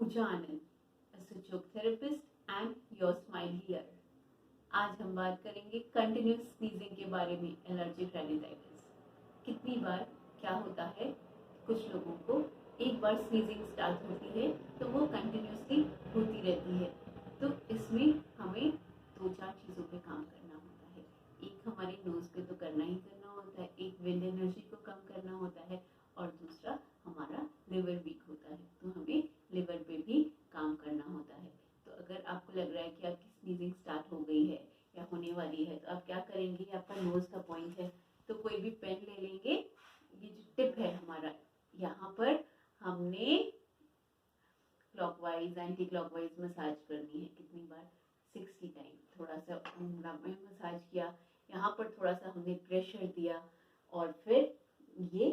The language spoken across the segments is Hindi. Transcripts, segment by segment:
Puja Anand, a therapist and your smile here। आज हम बात करेंगे कंटिन्यूस स्नीजिंग के बारे में, एलर्जिक रेनिटाइटिस। कितनी बार क्या होता है, कुछ लोगों को एक बार स्नीजिंग स्टार्ट होती है तो वो कंटिन्यूसली होती रहती है। तो इसमें हमें दो चार चीज़ों पे काम करना होता है। एक हमारे नोज पे तो करना ही करना होता है, एक विंड एनर्जी को कम करना होता है, और दूसरा हमारा लिवर वीक होता है तो हमें लिवर पे भी काम करना होता है। तो अगर आपको लग रहा है कि आपकी स्नीजिंग स्टार्ट हो गई है या होने वाली है तो आप क्या करेंगे, आपका नोज का पॉइंट है तो कोई भी पेन ले लेंगे। ये जो टिप है हमारा, यहाँ पर हमने क्लॉकवाइज एंटी क्लॉकवाइज मसाज करनी है। कितनी बार? 60 टाइम। थोड़ा सा उंगला में मसाज किया, यहाँ पर थोड़ा सा हमने प्रेशर दिया, और फिर ये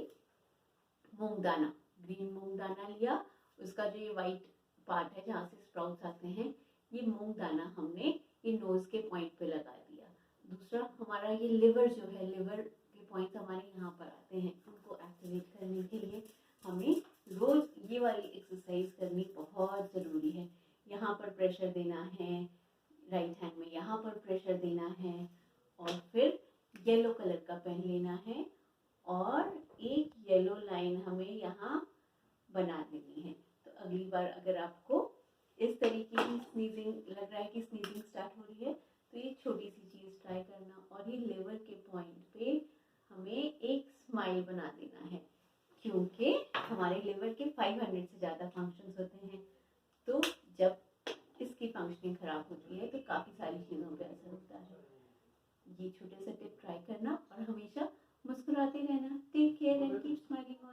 मूंग दाना, ग्रीन मूंग दाना लिया, उसका जो ये वाइट पार्ट है जहाँ से स्प्राउट्स आते हैं, ये मूंग दाना हमने ये नोज के पॉइंट पे लगा दिया। दूसरा हमारा ये लिवर जो है, लिवर के पॉइंट्स हमारे यहाँ पर आते हैं, उनको एक्टिवेट करने के लिए हमें रोज ये वाली एक्सरसाइज करनी बहुत ज़रूरी है। यहाँ पर प्रेशर देना है, राइट हैंड में यहाँ पर प्रेशर देना है, और फिर येलो कलर का पेन लेना है और एक येलो लाइन हमें यहाँ बना देनी है। तो अगली बार अगर आपको इस तरीके की स्नीजिंग लग रहा है कि स्नीजिंग स्टार्ट हो रही है तो ये छोटी सी चीज़ ट्राई करना, और ये लिवर के पॉइंट पे हमें एक स्माइल बना देना है, क्योंकि हमारे लिवर के 500 से ज़्यादा फंक्शंस होते हैं। तो जब इसकी फंक्शनिंग खराब होती है तो काफ़ी सारी चीज़ों पे असर होता है। ये छोटे से टिप ट्राई करना और हमेशा मुस्कुराते रहना। Take care and keep smiling.